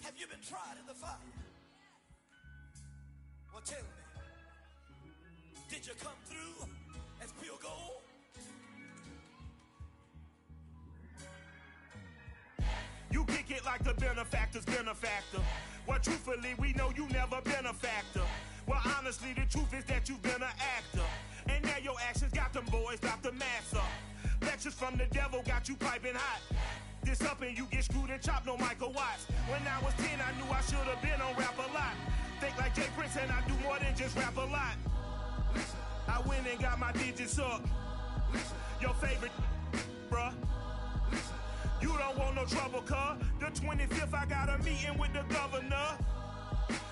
Have you been tried in the fire? Well, tell me, did you come through as pure gold? You kick it like the benefactor's benefactor. Well, truthfully, we know you never been a factor. Well, honestly, the truth is that you've been an actor. And now your actions got them boys about to mass up. Lectures from the devil got you piping hot. This up and you get screwed and chopped, no Michael Watts. When I was 10, I knew I should have been on rap a lot. Think like Jay Prince and I do more than just rap a lot. I went and got my digits up. Your favorite, bruh. You don't want no trouble, cuz. The 25th, I got a meeting with the governor.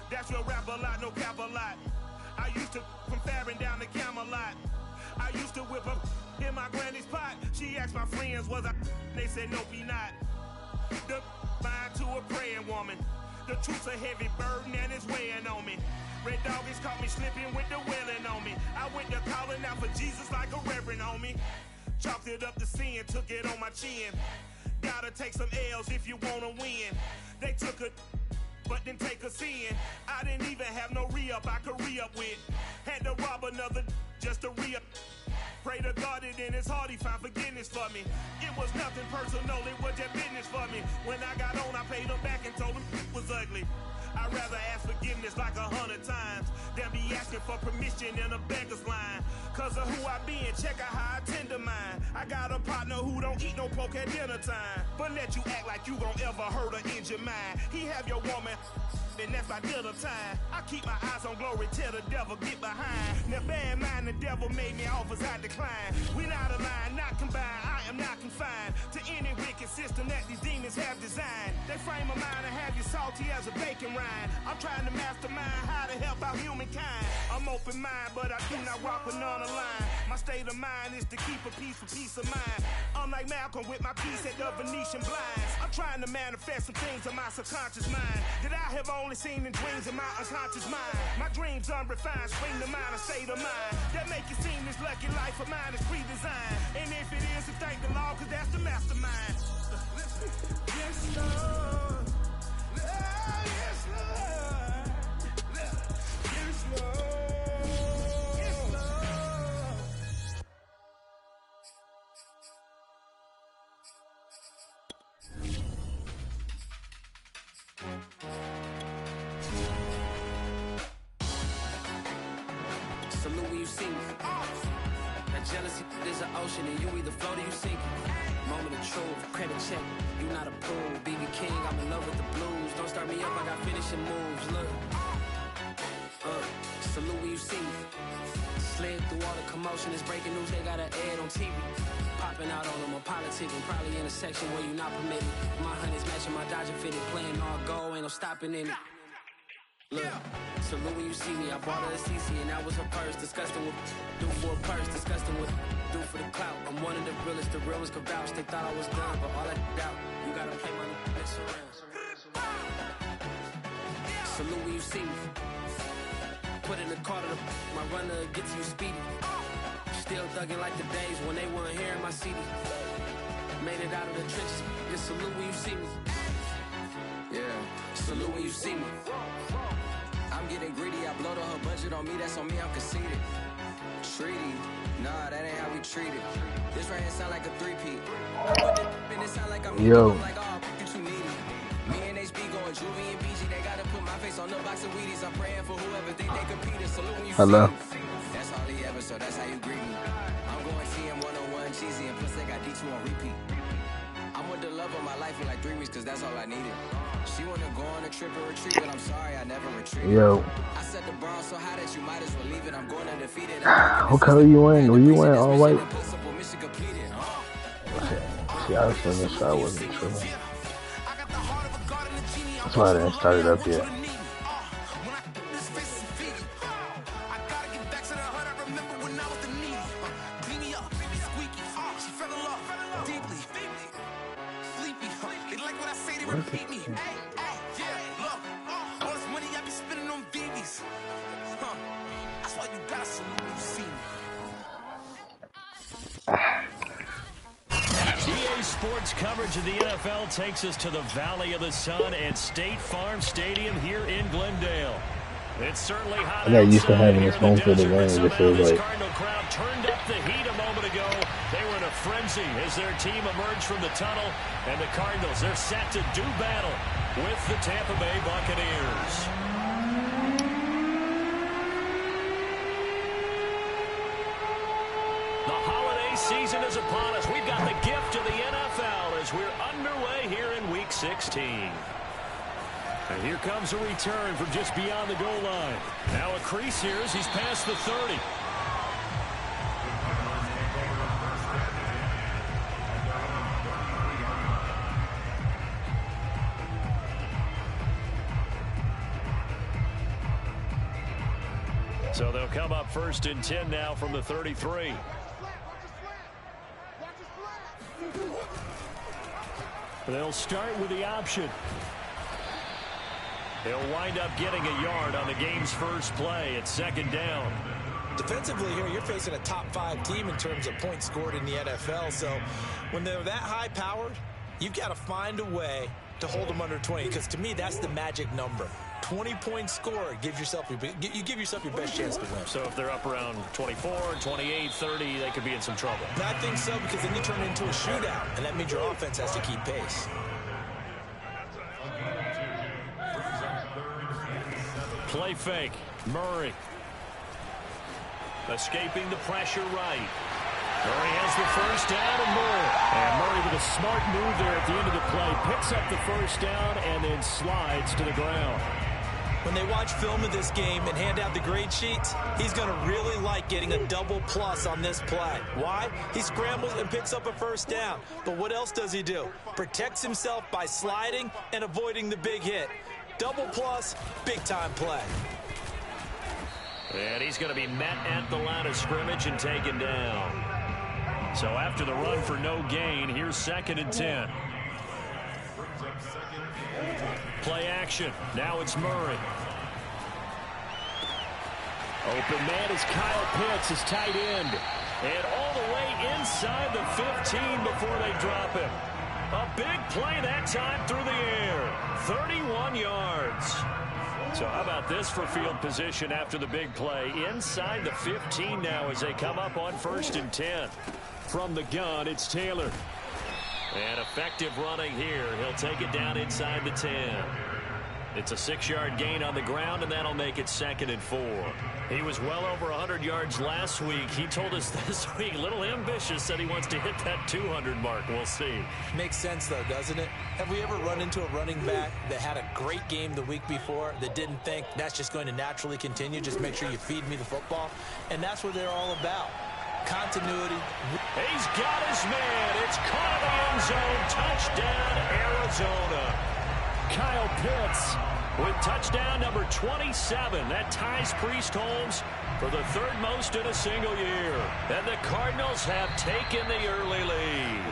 That's your rap a lot, no cap a lot. I used to from Farron down to Camelot. I used to whip up in my granny's pot. She asked my friends, was I? They said, nope, he not. The mind to a praying woman. The truth's a heavy burden and it's weighing on me. Red doggies caught me slipping with the wailing on me. I went to calling out for Jesus like a reverend on me. Chalked it up to sin, took it on my chin. Gotta take some L's if you wanna win. They took a but didn't take a sin. I didn't even have no re-up I could re-up with. Had to rob another just to re-up. Pray to God that in his heart he found forgiveness for me. It was nothing personal, it was just business for me. When I got on, I paid him back and told him it was ugly. I'd rather ask forgiveness like 100 times than be asking for permission in a beggar's line. Cause of who I be and check out how I tend to mine. I got a partner who don't eat no pork at dinner time, but let you act like you gon' ever hurt or injure mine. He have your woman and that's by dinner time. I keep my eyes on glory till the devil get behind. Now bad mind, the devil made me offers I decline. We not aligned, not combined, I am not confined to any wicked system that these demons have designed. They frame a mind and have you salty as a bacon rind. I'm trying to mastermind how to help out humankind. I'm open mind, but I do not walk with none aligned. My state of mind is to keep a peace for peace of mind. I'm like Malcolm with my piece at the Venetian blinds. I'm trying to manifest some things in my subconscious mind that I have only seen in dreams in my unconscious mind. My dreams unrefined, spring to mind, a state of mind that make it seem this lucky life of mine is pre-designed. And if it is, then thank the Lord, cause that's the mastermind. Yes, Lord. Yes, Lord. Yes, Lord. Yes, Lord. Salute when you see me. That jealousy is an ocean and you either float or you sink. Moment of truth, credit check, you not approved. BB King, I'm in love with the blues. Don't start me up, I got finishing moves. Look, salute when you see me. Slid through all the commotion, it's breaking news, they got an ad on TV. Popping out on them, I'm politicking, probably in a section where you not permitted. My honey's matching my Dodger fitted, playing all go, ain't no stopping in it. Look, salute when you see me, I bought her a CC and that was her purse. Disgusting with do for a purse, disgusting with do for the clout. I'm one of the realest, the realest could vouch. They thought I was done, but all that doubt, you gotta play my next around. Salute when you see me. Put in the car to my runner gets you speedy. Still thugging like the days when they weren't here in my CD. Made it out of the trenches, just salute when you see me. Yeah, salute when you see me. I'm getting greedy, I blowed all her budget on me, that's on me, I'm conceited. Treaty, nah, that ain't how we treat it. This right here sound like a three-peat. And it sound like I'm like, oh, you too needy. Me and HB going Juvie and BG, they gotta put my face on the box of Wheaties. I'm praying for whoever think they competed. Salute when you see me. That's all he ever, so that's how you greet me. I'm going TM 101 cheesy, and plus they got D2 on repeat. I'm with the love of my life for like 3 weeks, cause that's all I needed. She wanna go on a trip or retreat, but I'm sorry, I never retreated. Yo. I set the bar so high that you might as well leave it. I'm going undefeated. What color you in? Were you wearing all white? See, I was in this, so I wasn't sure. That's why I didn't start it up yet. Coverage of the NFL takes us to the Valley of the Sun at State Farm Stadium here in Glendale. It's certainly hot. I got used to having this home field desert, advantage. It somehow feels this like. Cardinal crowd turned up the heat a moment ago. They were in a frenzy as their team emerged from the tunnel, and the Cardinals, they're set to do battle with the Tampa Bay Buccaneers. The holiday season is upon us. We've got the gift of the NFL as we're underway here in Week 16. And here comes a return from just beyond the goal line. Now a crease here as he's past the 30. So they'll come up 1st and 10 now from the 33. They'll start with the option. They'll wind up getting a yard on the game's first play at 2nd down. Defensively here, you're facing a top 5 team in terms of points scored in the NFL. So when they're that high powered, you've got to find a way to hold them under 20. Because to me, that's the magic number. 20 points scored gives yourself you give yourself your best chance to win. So if they're up around 24, 28, 30, they could be in some trouble. And I think so, because then you turn it into a shootout, and that means your offense has to keep pace. Play fake. Murray. Escaping the pressure right. Murray has the first down and more. And Murray with a smart move there at the end of the play. Picks up the first down and then slides to the ground. When they watch film of this game and hand out the grade sheets, he's going to really like getting a double plus on this play. Why? He scrambles and picks up a first down. But what else does he do? Protects himself by sliding and avoiding the big hit. Double plus, big-time play. And he's going to be met at the line of scrimmage and taken down. So after the run for no gain, here's 2nd and 10. Play action. Now it's Murray. Open man is Kyle Pitts, his tight end. And all the way inside the 15 before they drop him. A big play that time through the air. 31 yards. So how about this for field position after the big play? Inside the 15 now as they come up on 1st and 10. From the gun, it's Taylor. And effective running here. He'll take it down inside the 10. It's a 6-yard gain on the ground, and that'll make it 2nd and 4. He was well over 100 yards last week. He told us this week, a little ambitious, said he wants to hit that 200 mark. We'll see. Makes sense, though, doesn't it? Have we ever run into a running back that had a great game the week before that didn't think that's just going to naturally continue? Just make sure you feed me the football. And that's what they're all about. Continuity. He's got his man. It's caught in the end zone. Touchdown, Arizona. Kyle Pitts with touchdown number 27. That ties Priest Holmes for the 3rd most in a single year. And the Cardinals have taken the early lead.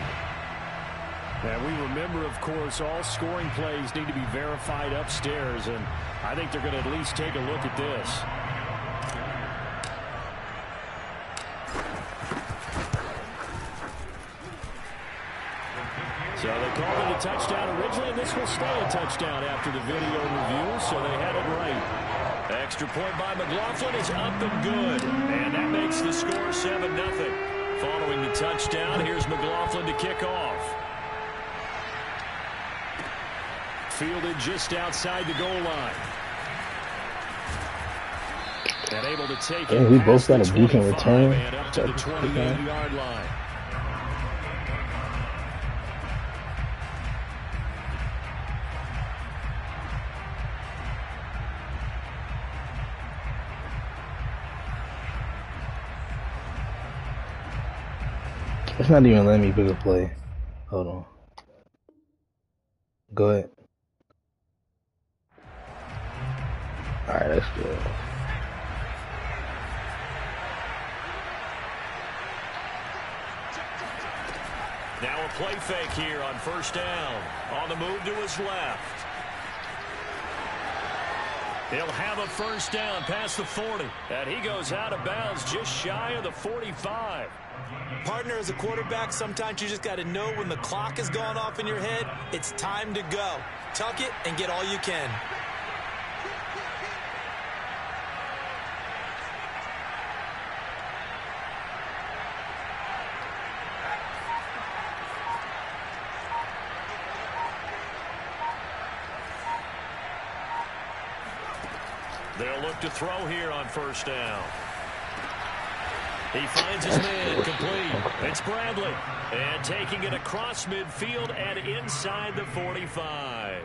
And we remember, of course, all scoring plays need to be verified upstairs. And I think they're going to at least take a look at this. So they called it a touchdown originally, and this will stay a touchdown after the video review, so they had it right. Extra point by McLaughlin is up and good, and that makes the score 7-0. Following the touchdown, here's McLaughlin to kick off. Fielded just outside the goal line. And able to take it. We both got a decent return. And up to the 28-yard line. It's not even letting me pick a play. Hold on. Go ahead. Alright, that's good. Now a play fake here on 1st down. On the move to his left. He'll have a first down past the 40. And he goes out of bounds just shy of the 45. Partner, as a quarterback, sometimes you just got to know when the clock has gone off in your head, it's time to go. Tuck it and get all you can. They'll look to throw here on first down. He finds his man complete. It's Bradley. And taking it across midfield and inside the 45.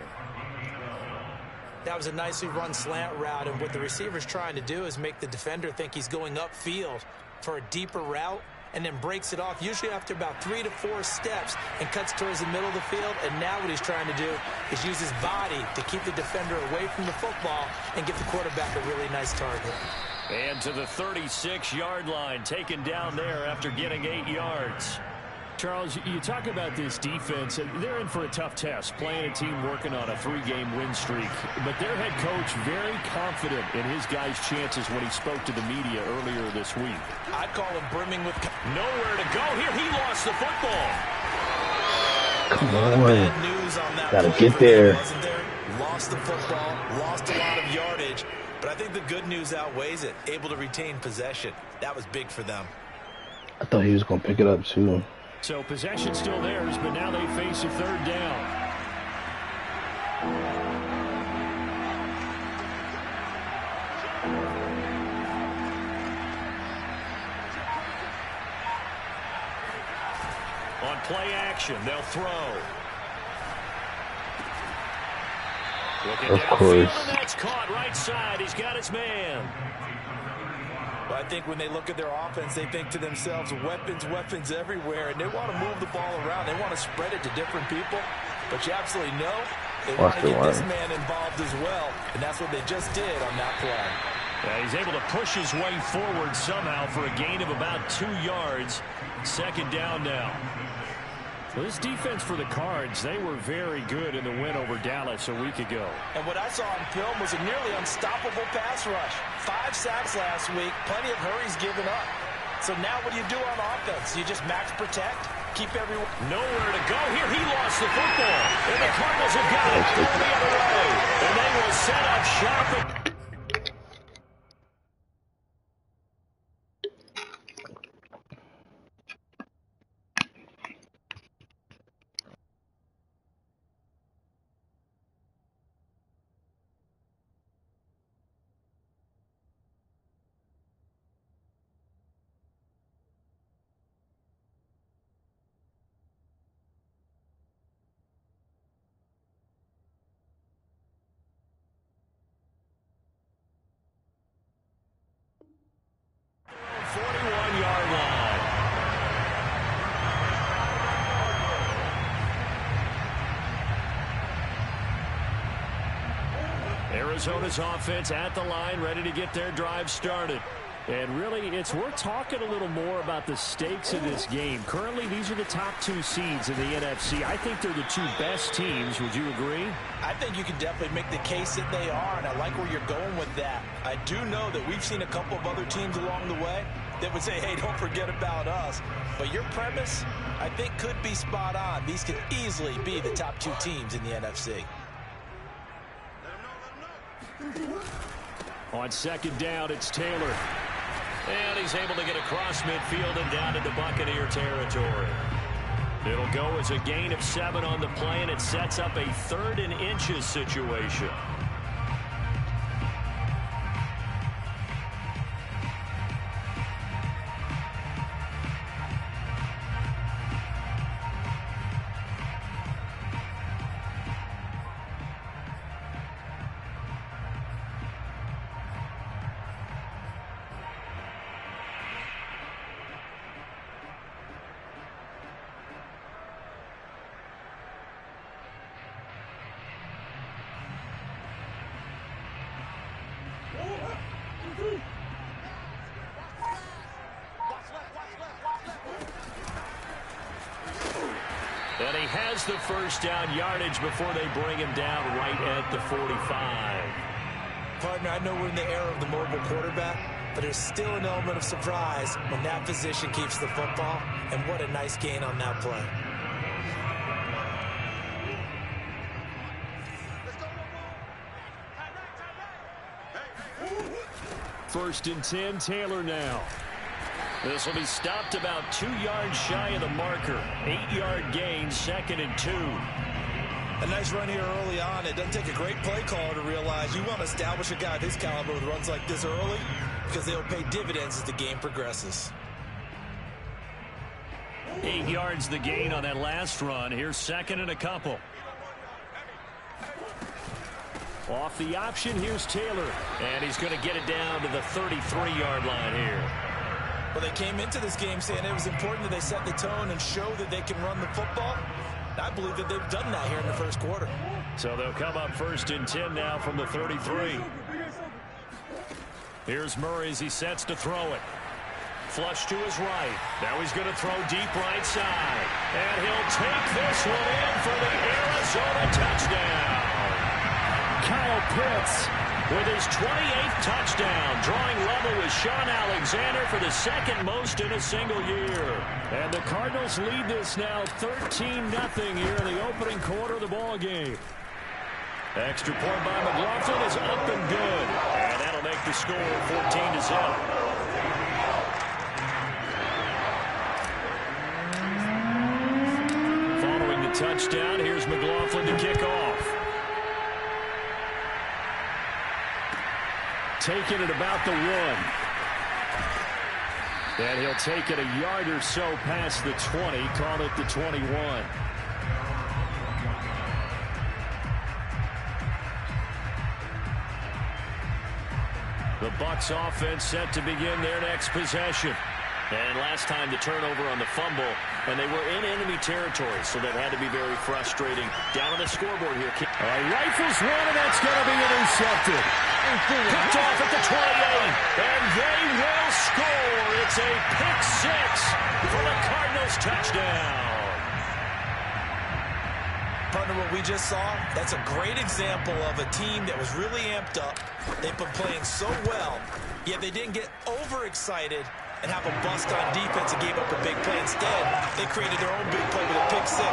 That was a nicely run slant route, and what the receiver's trying to do is make the defender think he's going upfield for a deeper route, and then breaks it off, usually after about 3 to 4 steps, and cuts towards the middle of the field. And now what he's trying to do is use his body to keep the defender away from the football and give the quarterback a really nice target. And to the 36-yard line, taken down there after getting 8 yards. Charles, you talk about this defense. They're in for a tough test, playing a team working on a 3-game win streak. But their head coach very confident in his guys' chances when he spoke to the media earlier this week. I'd call him brimming with nowhere to go here. He lost the football. Come on. Bad news on that. Gotta get there. Wasn't there? Lost the football, lost a lot of yardage. But I think the good news outweighs it. Able to retain possession. That was big for them. I thought he was going to pick it up, too. So possession still theirs, but now they face a third down. On play action, they'll throw. Looking of downfield, course. and that's caught right side. He's got his man. Well, I think when they look at their offense, they think to themselves, weapons, weapons everywhere, and they want to move the ball around. They want to spread it to different people, but you absolutely know they want to get this man involved as well, and that's what they just did on that play. Yeah, he's able to push his way forward somehow for a gain of about 2 yards. Second down now. Well, this defense for the Cards, they were very good in the win over Dallas a week ago. And what I saw on film was a nearly unstoppable pass rush. 5 sacks last week, plenty of hurries given up. So now what do you do on offense? You just max protect, keep everyone... Nowhere to go here. He lost the football. And the Cardinals have got it the other way. And they will set up shop. Arizona's offense at the line, ready to get their drive started. And really, it's worth talking a little more about the stakes of this game. Currently, these are the top 2 seeds in the NFC. I think they're the 2 best teams. Would you agree? I think you can definitely make the case that they are, and I like where you're going with that. I do know that we've seen a couple of other teams along the way that would say, hey, don't forget about us. But your premise, I think, could be spot on. These could easily be the top 2 teams in the NFC. On second down, it's Taylor. And he's able to get across midfield and down into Buccaneer territory. It'll go as a gain of 7 on the play, and it sets up a 3rd and inches situation. And he has the first down yardage before they bring him down right at the 45. Partner, I know we're in the era of the mobile quarterback, but there's still an element of surprise when that position keeps the football, and what a nice gain on that play. First and 10, Taylor now. This will be stopped about 2 yards shy of the marker. 8-yard gain, 2nd and 2. A nice run here early on. It doesn't take a great play caller to realize you want to establish a guy of his caliber with runs like this early because they'll pay dividends as the game progresses. 8 yards the gain on that last run. Here's 2nd and a couple. Off the option, here's Taylor. And he's going to get it down to the 33-yard line here. Well, they came into this game saying it was important that they set the tone and show that they can run the football. I believe that they've done that here in the first quarter. So they'll come up 1st and 10 now from the 33. Here's Murray as he sets to throw it. Flush to his right. Now he's going to throw deep right side. And he'll take this one in for the Arizona touchdown. Kyle Pitts with his 28th touchdown, drawing level with Sean Alexander for the 2nd most in a single year. And the Cardinals lead this now 13-0 here in the opening quarter of the ball game. Extra point by McLaughlin is up and good. And that'll make the score 14-0. Following the touchdown, here's McLaughlin to kick off. Taking it about the 1. And he'll take it a yard or so past the 20, call it the 21. The Bucs offense set to begin their next possession. And last time the turnover on the fumble, and they were in enemy territory, so that had to be very frustrating. Down on the scoreboard here. All right, rifles one, and that's going to be intercepted. Picked off at the 28, and they will score. It's a pick 6 for the Cardinals touchdown. Partner, what we just saw, that's a great example of a team that was really amped up. They've been playing so well, yet they didn't get overexcited and have a bust on defense and gave up a big play. Instead, they created their own big play with a pick 6.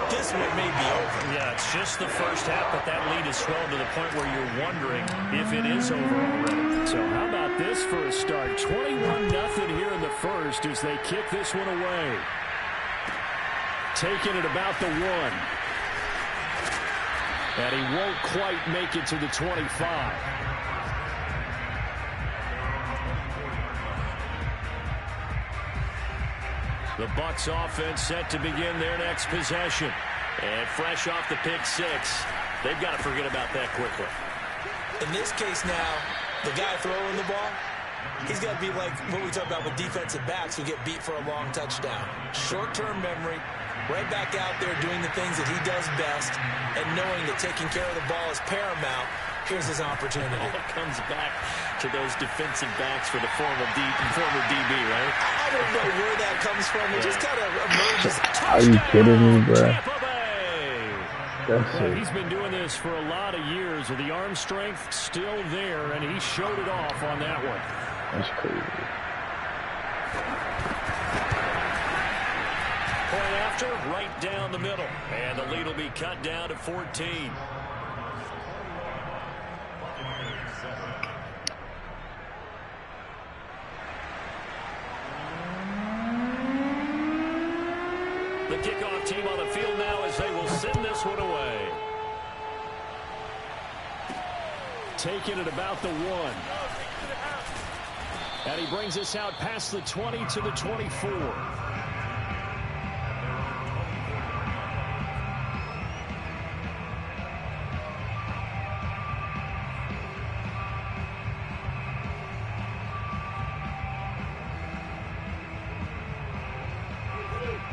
This one may be over. Yeah, it's just the first half, but that lead has swelled to the point where you're wondering if it is over already. So how about this for a start? 21-0 here in the first as they kick this one away. Taking it about the 1. And he won't quite make it to the 25. The Bucs offense set to begin their next possession. And fresh off the pick 6, they've got to forget about that quickly. In this case now, the guy throwing the ball, he's got to be like what we talk about with defensive backs who get beat for a long touchdown. Short-term memory, right back out there doing the things that he does best, and knowing that taking care of the ball is paramount. Here's his opportunity. It all comes back to those defensive backs for the former DB, right? I don't know where that comes from. It just kind of emerges. Are you kidding me, bro? That's Well, it. he's been doing this for a lot of years. The arm strength still there, and he showed it off on that one. That's crazy. Point after, right down the middle. And the lead will be cut down to 14. The kickoff team on the field now as they will send this one away. Taking it about the 1. And he brings us out past the 20 to the 24.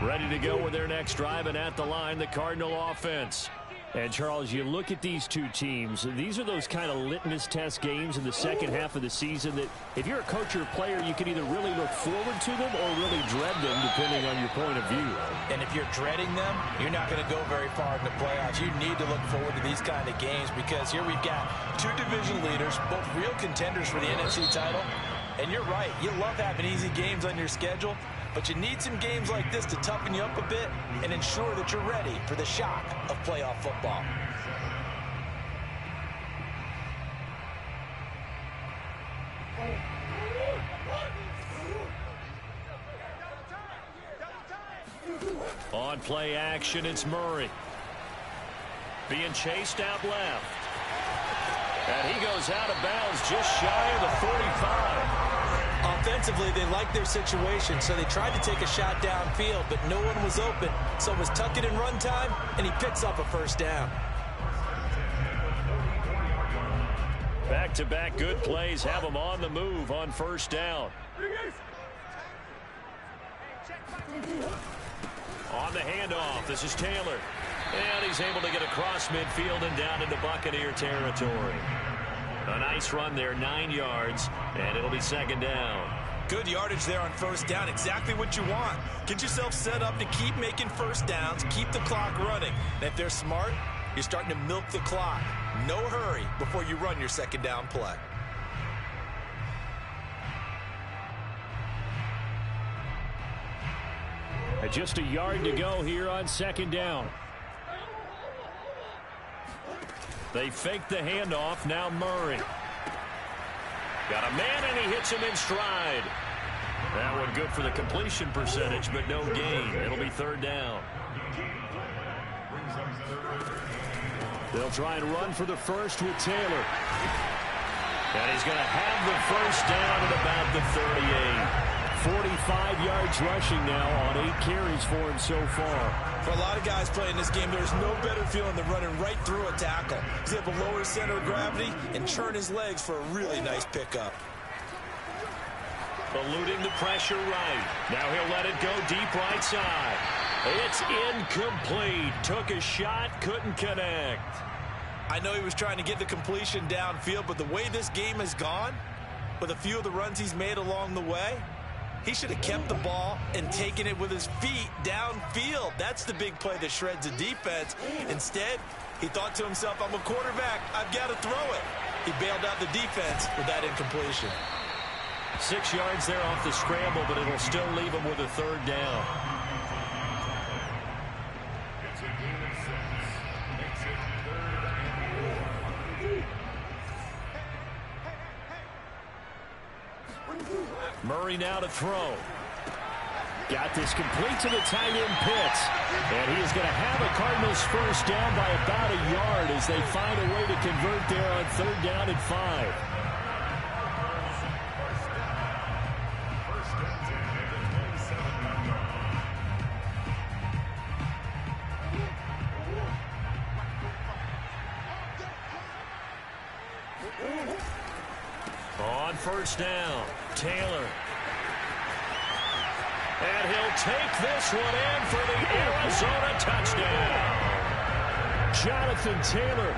Ready to go with their next drive, and at the line, the Cardinal offense. And, Charles, you look at these two teams, these are those kind of litmus test games in the second half of the season that if you're a coach or a player, you can either really look forward to them or really dread them, depending on your point of view. And if you're dreading them, you're not going to go very far in the playoffs. You need to look forward to these kind of games because here we've got two division leaders, both real contenders for the NFC title. And you're right, you love having easy games on your schedule, but you need some games like this to toughen you up a bit and ensure that you're ready for the shock of playoff football. On play action, it's Murray. Being chased out left. And he goes out of bounds just shy of the 45. Offensively, they liked their situation, so they tried to take a shot downfield, but no one was open. So it was tuck it and run time, and he picks up a first down. Back-to-back good plays have him on the move on first down. On the handoff, this is Taylor. And he's able to get across midfield and down into Buccaneer territory. A nice run there, 9 yards, and it'll be second down. Good yardage there on first down, exactly what you want. Get yourself set up to keep making first downs, keep the clock running. And if they're smart, you're starting to milk the clock. No hurry before you run your second down play. Just a yard to go here on second down. They fake the handoff. Now Murray. Got a man, and he hits him in stride. That one good for the completion percentage, but no gain. It'll be third down. They'll try and run for the first with Taylor. And he's going to have the first down at about the 38. 45 yards rushing now on 8 carries for him so far. For a lot of guys playing this game, there's no better feeling than running right through a tackle. He's able to lower his center of gravity and turn his legs for a really nice pickup. Eluding the pressure right. Now he'll let it go deep right side. It's incomplete. Took a shot, couldn't connect. I know he was trying to get the completion downfield, but the way this game has gone, with a few of the runs he's made along the way, he should have kept the ball and taken it with his feet downfield. That's the big play that shreds a defense. Instead, he thought to himself, I'm a quarterback, I've got to throw it. He bailed out the defense with that incompletion. 6 yards there off the scramble, but it'll still leave him with a third down. Murray now to throw. Got this complete to the tight end Pitts. And he is going to have a Cardinals first down by about a yard as they find a way to convert there on third down and 5. On first down, Taylor. And he'll take this one in for the Arizona touchdown. Jonathan Taylor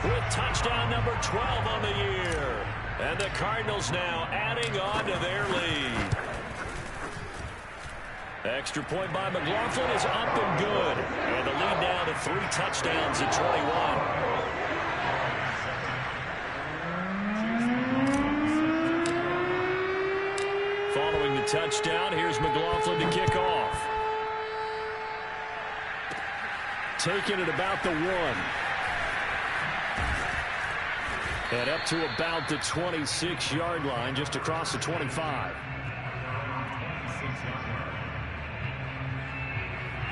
with touchdown number 12 on the year. And the Cardinals now adding on to their lead. Extra point by McLaughlin is up and good. And the lead now to 3 touchdowns at 21. Following the touchdown, here's McLaughlin to kick off. Taking it about the 1. And up to about the 26-yard line, just across the 25.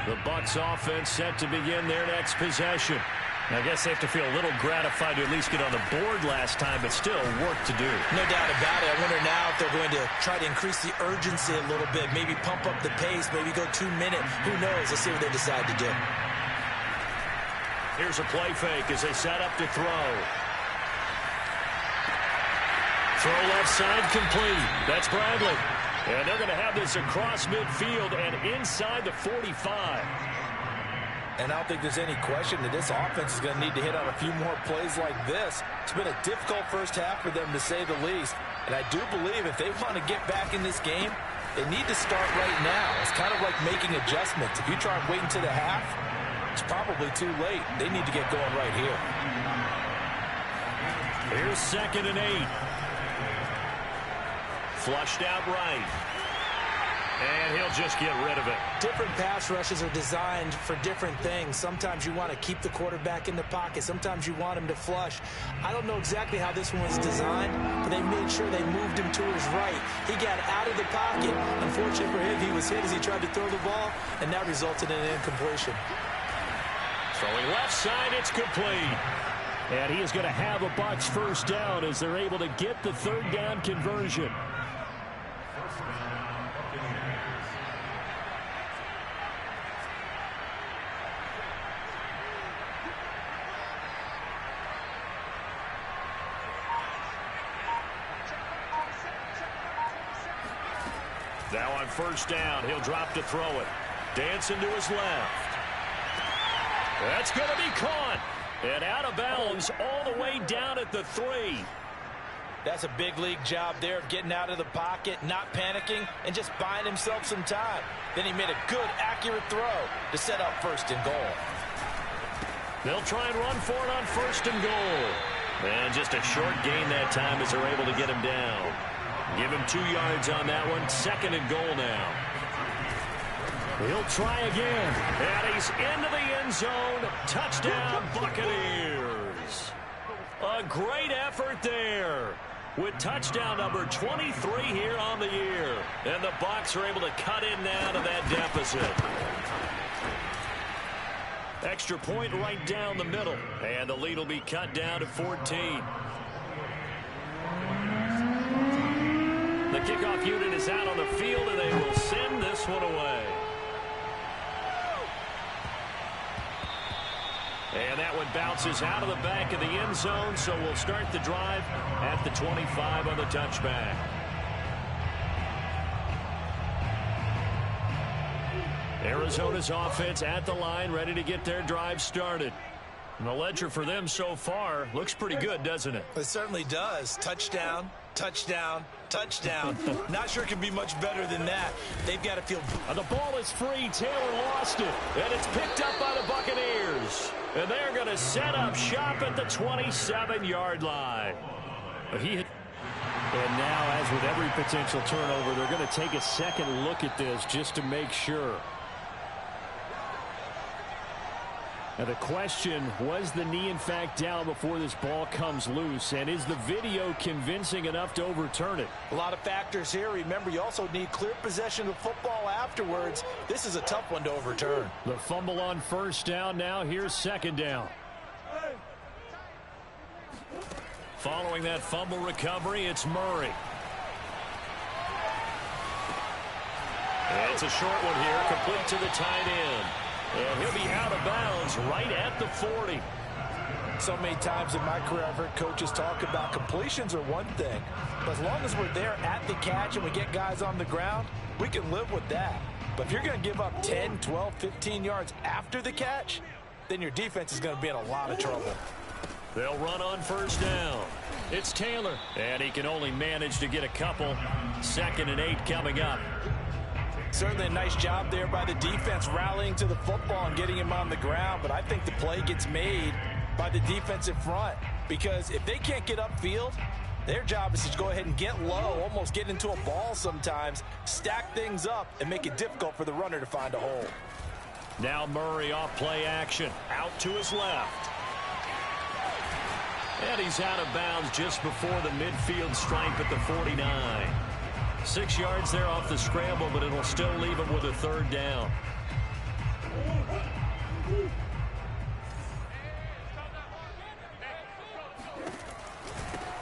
The Bucs offense set to begin their next possession. I guess they have to feel a little gratified to at least get on the board last time, but still work to do. No doubt about it. I wonder now if they're going to try to increase the urgency a little bit, maybe pump up the pace, maybe go 2 minute. Who knows? Let's see what they decide to do. Here's a play fake as they set up to throw. Throw left side complete. That's Bradley. And they're going to have this across midfield and inside the 45. And I don't think there's any question that this offense is going to need to hit on a few more plays like this. It's been a difficult first half for them, to say the least. And I do believe if they want to get back in this game, they need to start right now. It's kind of like making adjustments. If you try and wait until the half, it's probably too late. They need to get going right here. Here's 2nd and 8. Flushed out right. And he'll just get rid of it. Different pass rushes are designed for different things. Sometimes you want to keep the quarterback in the pocket. Sometimes you want him to flush. I don't know exactly how this one was designed, but they made sure they moved him to his right. He got out of the pocket. Unfortunately for him, he was hit as he tried to throw the ball, and that resulted in an incompletion. Throwing left side, it's complete. And he is going to have a Bucs first down as they're able to get the 3rd down conversion. Now on 1st down, he'll drop to throw it. Dancing to his left. That's going to be caught. And out of bounds all the way down at the 3. That's a big league job there of getting out of the pocket, not panicking, and just buying himself some time. Then he made a good, accurate throw to set up 1st and goal. They'll try and run for it on 1st and goal. And just a short gain that time as they're able to get him down. Give him 2 yards on that one. 2nd and goal now. He'll try again. And he's into the end zone. Touchdown, Buccaneers. A great effort there with touchdown number 23 here on the year. And the Bucs are able to cut in now to that deficit. Extra point right down the middle. And the lead will be cut down to 14. The kickoff unit is out on the field, and they will send this one away. And that one bounces out of the back of the end zone, so we'll start the drive at the 25 on the touchback. Arizona's offense at the line, ready to get their drive started. And the ledger for them so far looks pretty good, doesn't it? It certainly does. Touchdown, touchdown, touchdown. Not sure it can be much better than that. They've got to feel... And the ball is free. Taylor lost it. And it's picked up by the Buccaneers. And they're going to set up shop at the 27-yard line. And now, as with every potential turnover, they're going to take a second look at this just to make sure. Now the question, was the knee in fact down before this ball comes loose? And is the video convincing enough to overturn it? A lot of factors here. Remember, you also need clear possession of football afterwards. This is a tough one to overturn. The fumble on 1st down. Now here's 2nd down. Following that fumble recovery, it's Murray. It's a short one here, complete to the tight end. And he'll be out of bounds right at the 40. So many times in my career I've heard coaches talk about completions are one thing. But as long as we're there at the catch and we get guys on the ground, we can live with that. But if you're going to give up 10, 12, 15 yards after the catch, then your defense is going to be in a lot of trouble. They'll run on 1st down. It's Taylor. And he can only manage to get a couple. 2nd and 8 coming up. Certainly a nice job there by the defense rallying to the football and getting him on the ground. But I think the play gets made by the defensive front. Because if they can't get upfield, their job is to go ahead and get low, almost get into a ball sometimes, stack things up, and make it difficult for the runner to find a hole. Now Murray off play action. Out to his left. And he's out of bounds just before the midfield stripe at the 49. 6 yards there off the scramble, but it'll still leave him with a 3rd down.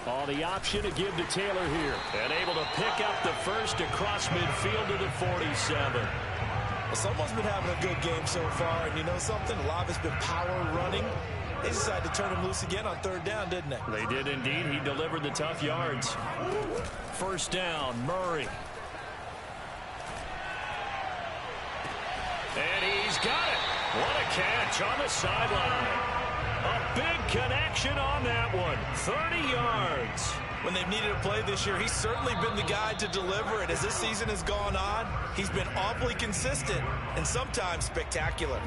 On the option to give to Taylor here. And able to pick up the first across midfield to the 47. Well, someone's been having a good game so far, and you know something? A lot of it's been power running. They decided to turn him loose again on 3rd down, didn't they? They did indeed. He delivered the tough yards. 1st down, Murray. And he's got it. What a catch on the sideline. A big connection on that one. 30 yards. When they've needed a play this year, he's certainly been the guy to deliver it. As this season has gone on, he's been awfully consistent and sometimes spectacular.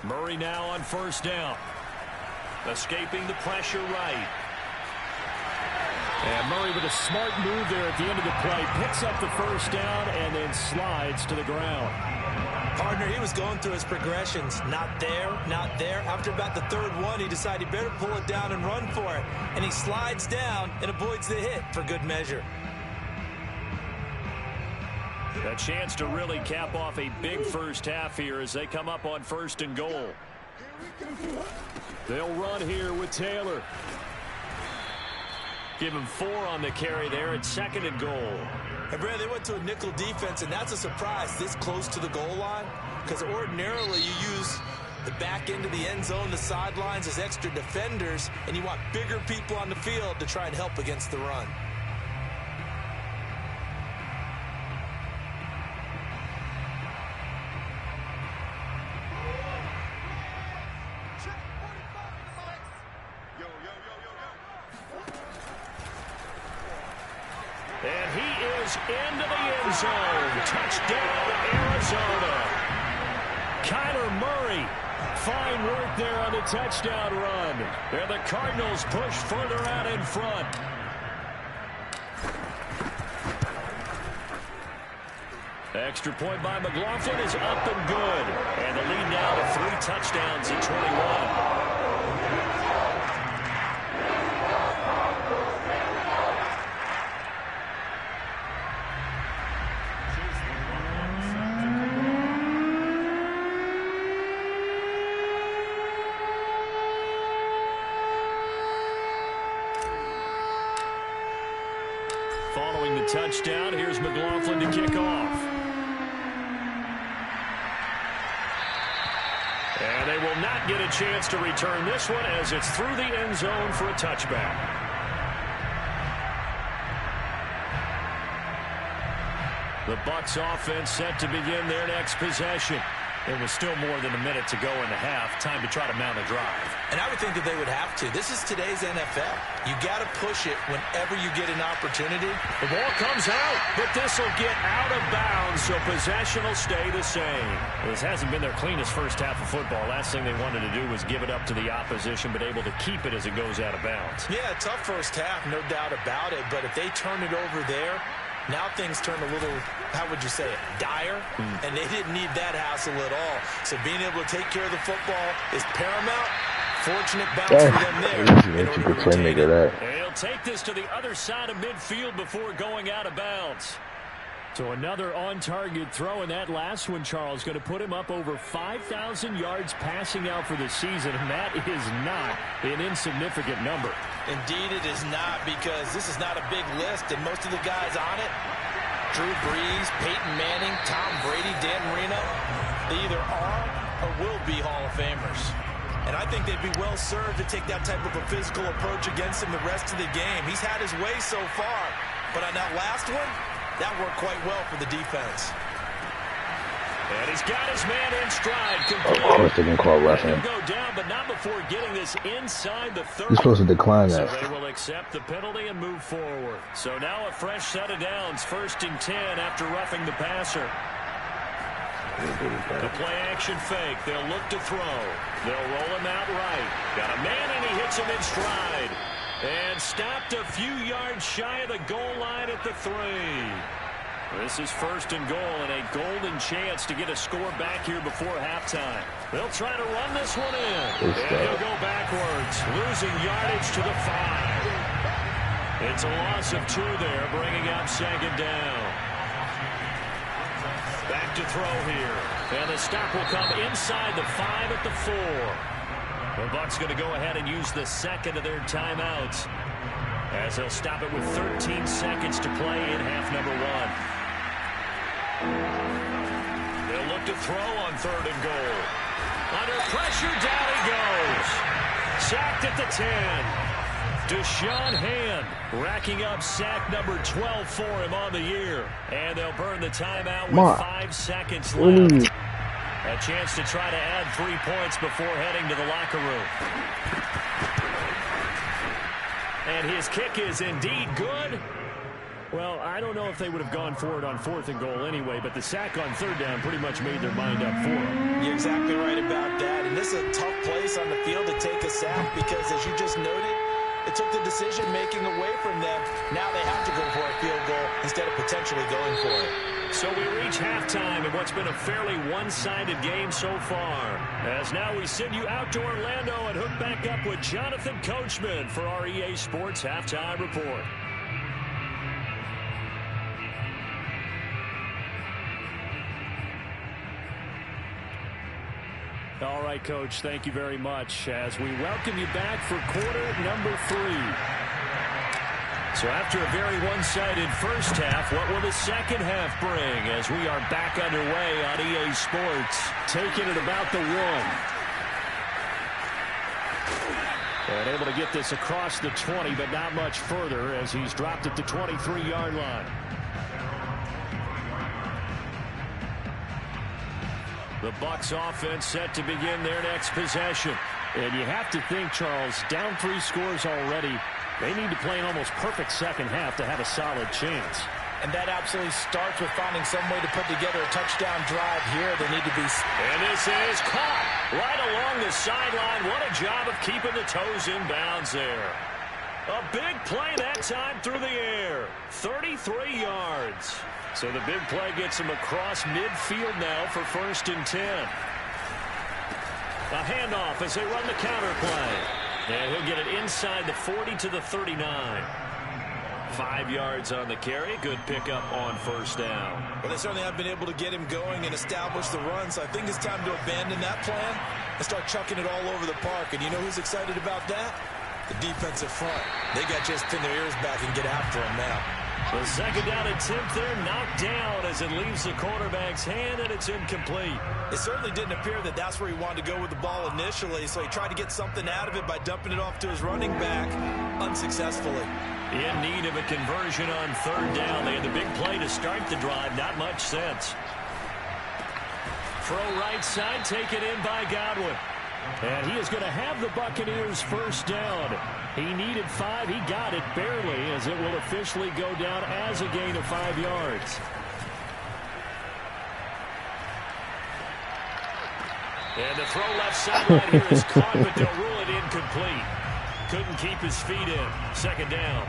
Murray now on first down. Escaping the pressure right. And Murray with a smart move there at the end of the play. Picks up the first down and then slides to the ground. Partner, he was going through his progressions. Not there, not there. After about the third one, he decided he better pull it down and run for it. And he slides down and avoids the hit for good measure. A chance to really cap off a big first half here as they come up on first and goal. They'll run here with Taylor. Give him 4 on the carry there at second and goal. And Brad, they went to a nickel defense, and that's a surprise this close to the goal line, because ordinarily you use the back end of the end zone, the sidelines as extra defenders, and you want bigger people on the field to try and help against the run. And he is into the end zone. Touchdown, Arizona. Kyler Murray. Fine work there on the touchdown run. And the Cardinals push further out in front. Extra point by McLaughlin is up and good. And the lead now to 3 touchdowns at 21. Following the touchdown, here's McLaughlin to kick off. And they will not get a chance to return this one as it's through the end zone for a touchback. The Bucs offense set to begin their next possession. It was still more than a minute to go in the half. Time to try to mount a drive. And I would think that they would have to. This is today's NFL. You got to push it whenever you get an opportunity. The ball comes out, but this will get out of bounds, so possession will stay the same. This hasn't been their cleanest first half of football. Last thing they wanted to do was give it up to the opposition, but able to keep it as it goes out of bounds. Yeah, tough first half, no doubt about it. But if they turn it over there, now things turn a little, how would you say it, dire? And they didn't need that hassle at all. So being able to take care of the football is paramount. Fortunate bounce for them there. And he'll take this to the other side of midfield before going out of bounds. So another on-target throw, and that last one, Charles, going to put him up over 5,000 yards passing out for the season, and that is not an insignificant number. Indeed it is not, because this is not a big list, and most of the guys on it, Drew Brees, Peyton Manning, Tom Brady, Dan Marino, they either are or will be Hall of Famers. And I think they'd be well served to take that type of a physical approach against him the rest of the game. He's had his way so far, but on that last one, that worked quite well for the defense. And he's got his man in stride. Of course they can call roughing. He'll go down, but not before getting this inside the 30. You're supposed to decline that. So they will accept the penalty and move forward. So now a fresh set of downs, 1st and 10 after roughing the passer. The play action fake. They'll look to throw. They'll roll him out right. Got a man, and he hits him in stride. And stopped a few yards shy of the goal line at the 3. This is 1st and goal, and a golden chance to get a score back here before halftime. They'll try to run this one in. And he'll go backwards, losing yardage to the 5. It's a loss of 2 there, bringing up 2nd down. Back to throw here. And the stop will come inside the 5 at the 4. The Bucs going to go ahead and use the 2nd of their timeouts, as they'll stop it with 13 seconds to play in half number 1. They'll look to throw on 3rd and goal. Under pressure, down he goes. Sacked at the 10. Deshaun Hand racking up sack number 12 for him on the year. And they'll burn the timeout with 5 seconds left. A chance to try to add 3 points before heading to the locker room. And his kick is indeed good. Well, I don't know if they would have gone for it on 4th and goal anyway, but the sack on 3rd down pretty much made their mind up for them. You're exactly right about that. And this is a tough place on the field to take a sack because, as you just noted, it took the decision-making away from them. Now they have to go for a field goal instead of potentially going for it. So we reach halftime in what's been a fairly one-sided game so far. As now we send you out to Orlando and hook back up with Jonathan Coachman for our EA Sports Halftime Report. All right, Coach, thank you very much as we welcome you back for quarter number 3. So after a very one-sided first half, what will the second half bring as we are back underway on EA Sports? Taking it about the 1. And able to get this across the 20, but not much further as he's dropped at the 23-yard line. The Bucs offense set to begin their next possession. And you have to think, Charles, down 3 scores already. They need to play an almost perfect second half to have a solid chance. And that absolutely starts with finding some way to put together a touchdown drive here. They need to be... And this is caught right along the sideline. What a job of keeping the toes in bounds there. A big play that time through the air. 33 yards. So the big play gets him across midfield now for 1st and 10. A handoff as they run the counter play. And he'll get it inside the 40 to the 39. 5 yards on the carry. Good pickup on 1st down. Well, they certainly have been able to get him going and establish the run, so I think it's time to abandon that plan and start chucking it all over the park. And you know who's excited about that? The defensive front. They got just pin their ears back and get after him now. The 2nd down attempt there knocked down as it leaves the quarterback's hand, and it's incomplete. It certainly didn't appear that that's where he wanted to go with the ball initially, so he tried to get something out of it by dumping it off to his running back unsuccessfully. In need of a conversion on 3rd down. They had the big play to start the drive. Not much sense. Throw right side, taken in by Godwin. And he is going to have the Buccaneers 1st down. He needed 5. He got it barely as it will officially go down as a gain of 5 yards. And the throw left sideline here is caught, but they'll rule it incomplete. Couldn't keep his feet in. 2nd down.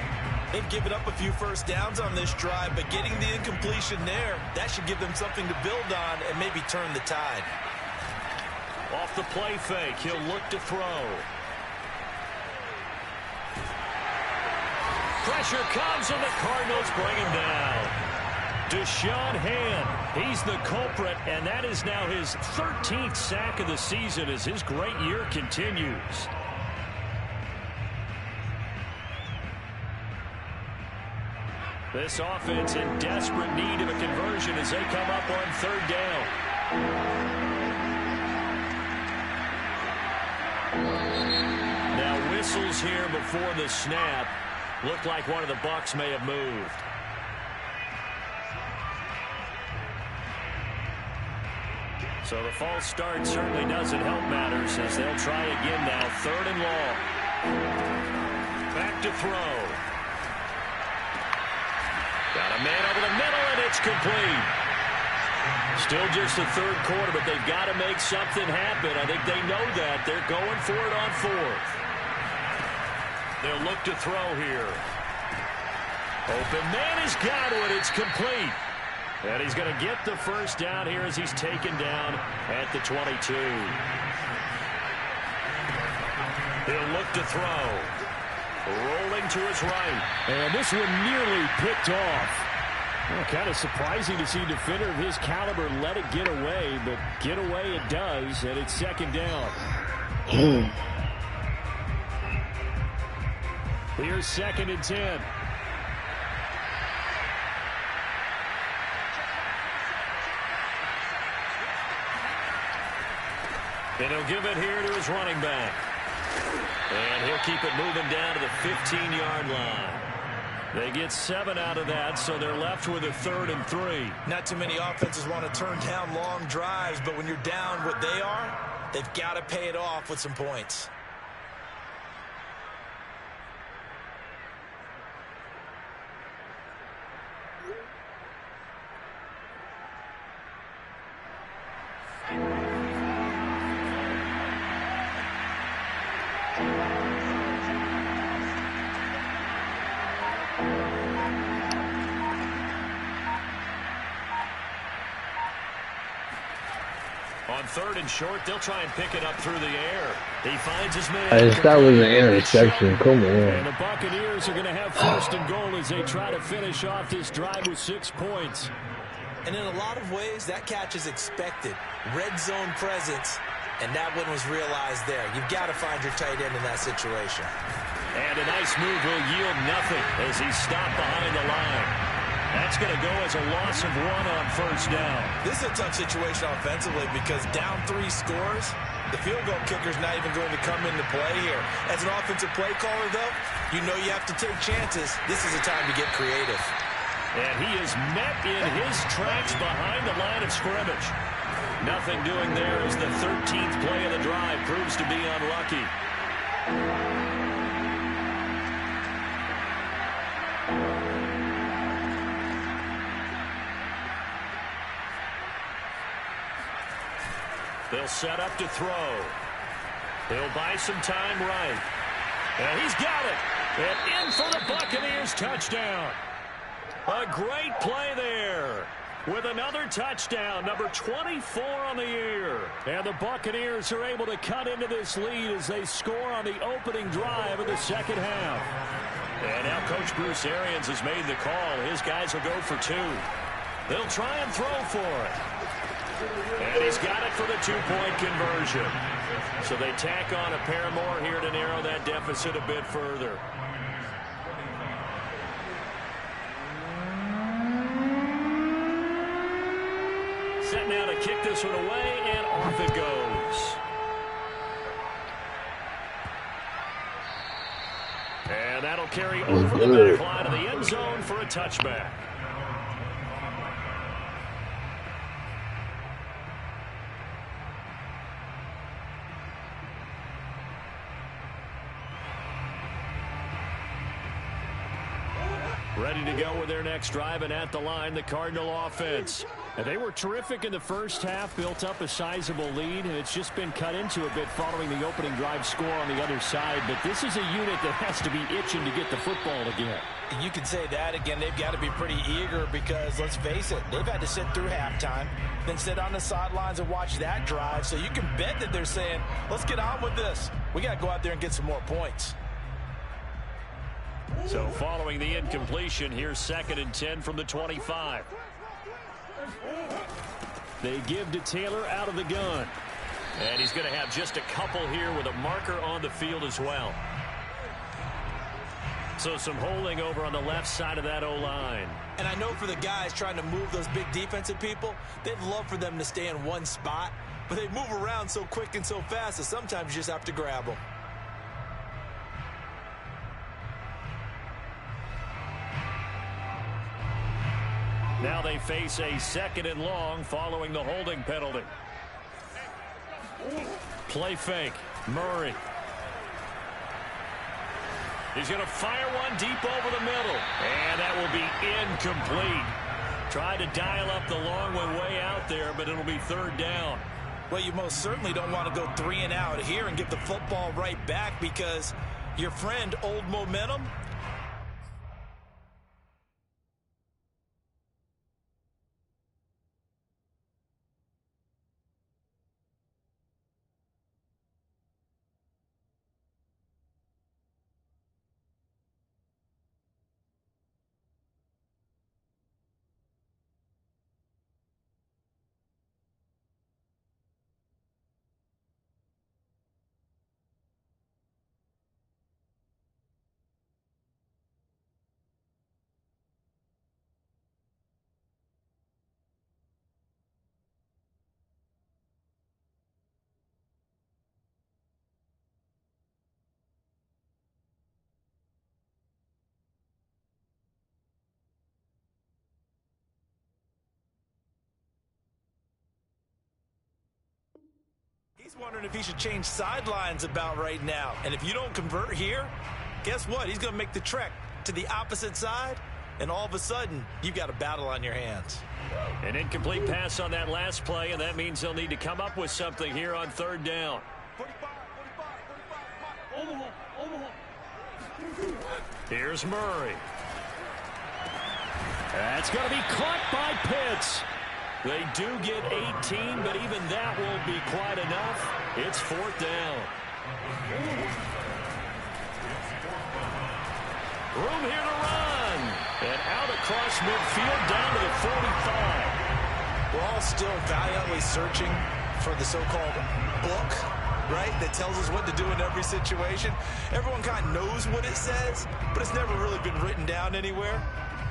They've given up a few 1st downs on this drive, but getting the incompletion there, that should give them something to build on and maybe turn the tide. Off the play fake, he'll look to throw. Pressure comes, and the Cardinals bring him down. Deshaun Hand, he's the culprit, and that is now his 13th sack of the season as his great year continues. This offense in desperate need of a conversion as they come up on 3rd down. Now whistles here before the snap. Looked like one of the Bucs may have moved. So the false start certainly doesn't help matters as they'll try again now. 3rd and long. Back to throw. Got a man over the middle, and it's complete. Still just the 3rd quarter, but they've got to make something happen. I think they know that. They're going for it on 4th. They'll look to throw here. Open man is Godwin. It's complete. And he's going to get the 1st down here as he's taken down at the 22. He'll look to throw. Rolling to his right. And this one nearly picked off. Well, kind of surprising to see a defender of his caliber let it get away, but get away it does, and it's 2nd down. Here's 2nd and 10. And he'll give it here to his running back. And he'll keep it moving down to the 15-yard line. They get 7 out of that, so they're left with a 3rd and 3. Not too many offenses want to turn down long drives, but when you're down what they are, they've got to pay it off with some points. On 3rd and short, they'll try and pick it up through the air. He finds his man. That was an interception. Come on. And the Buccaneers are going to have 1st and goal as they try to finish off this drive with 6 points. And in a lot of ways, that catch is expected. Red zone presence, and that one was realized there. You've got to find your tight end in that situation. And a nice move will yield nothing as he's stopped behind the line. That's going to go as a loss of 1 on 1st down. This is a tough situation offensively because down 3 scores, the field goal kicker's not even going to come into play here. As an offensive play caller, though, you know you have to take chances. This is a time to get creative. And he is met in his tracks behind the line of scrimmage. Nothing doing there as the 13th play of the drive proves to be unlucky. They'll set up to throw. He'll buy some time right. And he's got it. And in for the Buccaneers touchdown. A great play there with another touchdown, number 24 on the year. And the Buccaneers are able to cut into this lead as they score on the opening drive of the 2nd half. And now Coach Bruce Arians has made the call. His guys will go for 2. They'll try and throw for it. And he's got it for the 2-point conversion. So they tack on a pair more here to narrow that deficit a bit further. Set now to kick this one away, and off it goes. And that'll carry over the back line of the end zone for a touchback. Ready to go with their next drive, and at the line, the Cardinal offense. And they were terrific in the first half, built up a sizable lead, and it's just been cut into a bit following the opening drive score on the other side. But this is a unit that has to be itching to get the football again. You can say that again. They've got to be pretty eager because, let's face it, they've had to sit through halftime, then sit on the sidelines and watch that drive. So you can bet that they're saying, let's get on with this. We got to go out there and get some more points. So following the incompletion, here's 2nd and 10 from the 25. They give to Taylor out of the gun. And he's going to have just a couple here with a marker on the field as well. So some holding over on the left side of that O-line. And I know for the guys trying to move those big defensive people, they'd love for them to stay in one spot. But they move around so quick and so fast that sometimes you just have to grab them. Now they face a 2nd and long following the holding penalty. Play fake. Murray. He's going to fire one deep over the middle. And that will be incomplete. Tried to dial up the long one way out there, but it'll be 3rd down. Well, you most certainly don't want to go 3 and out here and give the football right back because your friend, Old Momentum, Wondering if he should change sidelines about right now. And if you don't convert here, guess what? He's going to make the trek to the opposite side, and all of a sudden, you've got a battle on your hands. An incomplete pass on that last play, and that means they'll need to come up with something here on 3rd down. Here's Murray. That's going to be caught by Pitts. They do get 18, but even that won't be quite enough. It's 4th down. Room here to run. And out across midfield down to the 45. We're all still valiantly searching for the so-called book, right, that tells us what to do in every situation. Everyone kind of knows what it says, but it's never really been written down anywhere.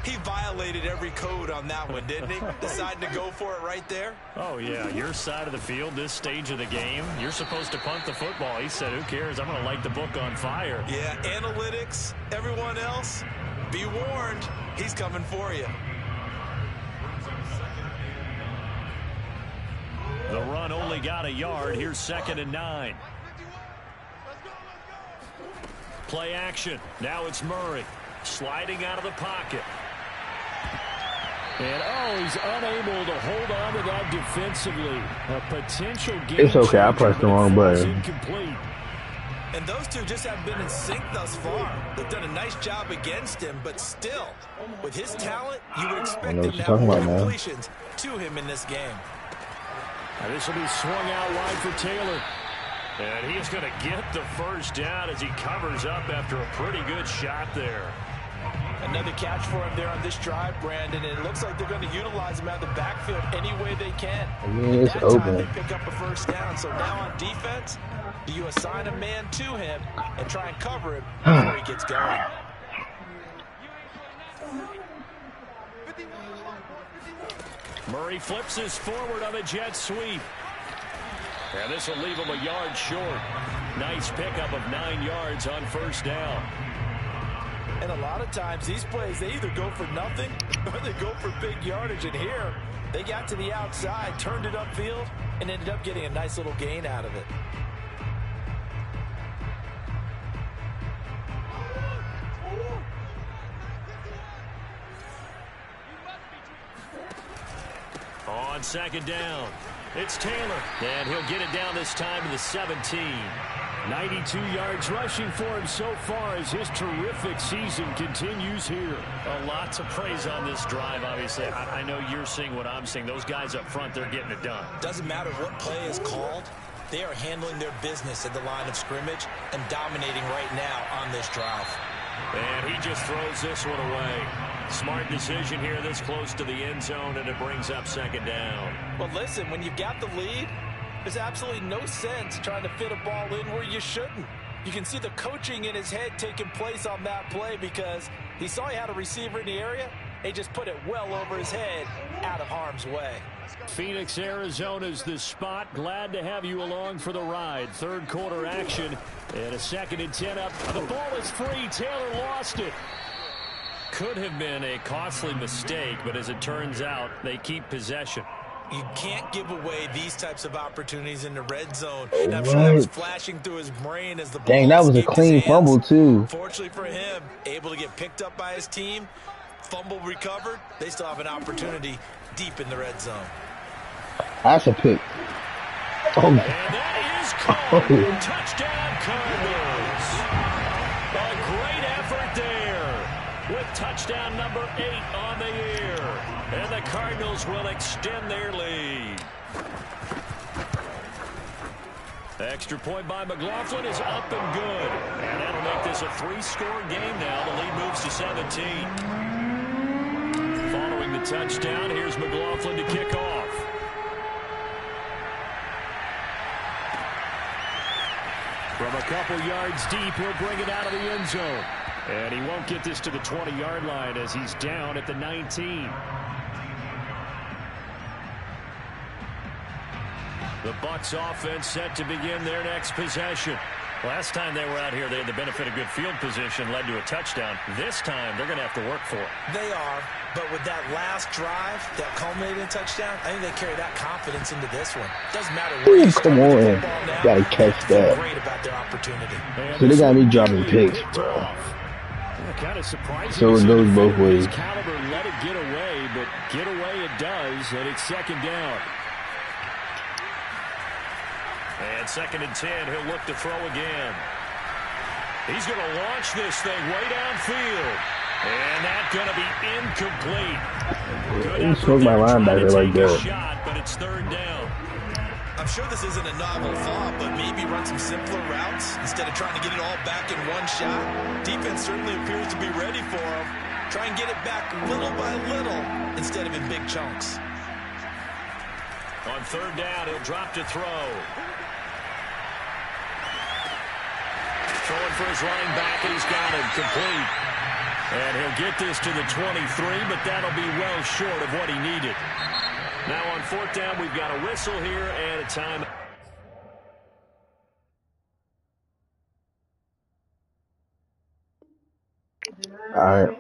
He violated every code on that one, didn't he? Deciding to go for it right there. Oh, yeah, your side of the field, this stage of the game, you're supposed to punt the football. He said, who cares? I'm going to light the book on fire. Yeah, analytics, everyone else, be warned, he's coming for you. The run only got a yard. Here's 2nd and 9. Play action. Now it's Murray sliding out of the pocket. And, he's unable to hold on to that defensively. A potential game. It's okay. I pressed the wrong button. Incomplete. And those two just haven't been in sync thus far. They've done a nice job against him, but still, with his talent, you would expect him to have more completions to him in this game. Now this will be swung out wide for Taylor. And he's going to get the 1st down as he covers up after a pretty good shot there. Another catch for him there on this drive, Brandon, and it looks like they're going to utilize him out of the backfield any way they can. It's that open. time they pick up a 1st down. So now on defense, do you assign a man to him and try and cover him before he gets going? Murray flips his forward on a jet sweep. And this will leave him a yard short. Nice pickup of 9 yards on 1st down. And a lot of times these plays, they either go for nothing or they go for big yardage. And here, they got to the outside, turned it upfield, and ended up getting a nice little gain out of it. On 2nd down, it's Taylor. And he'll get it down this time to the 17. 92 yards rushing for him so far as his terrific season continues here. A lot to praise on this drive, obviously. I know you're seeing what I'm seeing. Those guys up front, they're getting it done. Doesn't matter what play is called. They are handling their business at the line of scrimmage and dominating right now on this drive. And he just throws this one away. Smart decision here this close to the end zone, and it brings up 2nd down. Well, listen, when you've got the lead, there's absolutely no sense trying to fit a ball in where you shouldn't. You can see the coaching in his head taking place on that play because he saw he had a receiver in the area. He just put it well over his head, out of harm's way. Phoenix, Arizona's the spot. Glad to have you along for the ride. 3rd quarter action and a 2nd and 10 up. The ball is free. Taylor lost it. Could have been a costly mistake, but as it turns out, they keep possession. You can't give away these types of opportunities in the red zone. And I'm sure that was flashing through his brain as the ball. Dang, that was a clean fumble, too. Fortunately for him, able to get picked up by his team, fumble recovered. They still have an opportunity deep in the red zone. That's a pick. Oh. And that is called. Touchdown, Cardinals. A great effort there with touchdown number 8 on the year. And the Cardinals will extend their lead. The extra point by McLaughlin is up and good. And that'll make this a 3-score game now. The lead moves to 17. Following the touchdown, here's McLaughlin to kick off. From a couple yards deep, he'll bring it out of the end zone. And he won't get this to the 20-yard line as he's down at the 19. The Bucs offense set to begin their next possession. Last time they were out here, they had the benefit of good field position, led to a touchdown. This time, they're going to have to work for it. They are, but with that last drive that culminated in a touchdown, I think they carry that confidence into this one. Doesn't matter where you start with the football now. Gotta catch that. Great about their opportunity. So they got me dropping picks, bro. Kind of surprising. So it goes both ways. Caliber let it get away, but get away it does, and it's second down. And 2nd and 10, he'll look to throw again. He's going to launch this thing way downfield. And that's going to be incomplete. He smoked my linebacker like that. Shot, but it's 3rd down. I'm sure this isn't a novel thought, but maybe run some simpler routes instead of trying to get it all back in one shot. Defense certainly appears to be ready for him. Try and get it back little by little instead of in big chunks. On 3rd down, he'll drop to throw. Throwing for his running back, and he's got him complete. And he'll get this to the 23, but that'll be well short of what he needed. Now on 4th down, we've got a whistle here and a time. All right.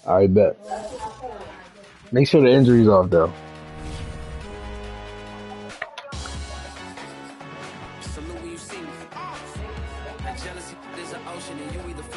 I bet. Make sure the injury's off, though. Salute when you see me. That jealousy is an ocean, and you either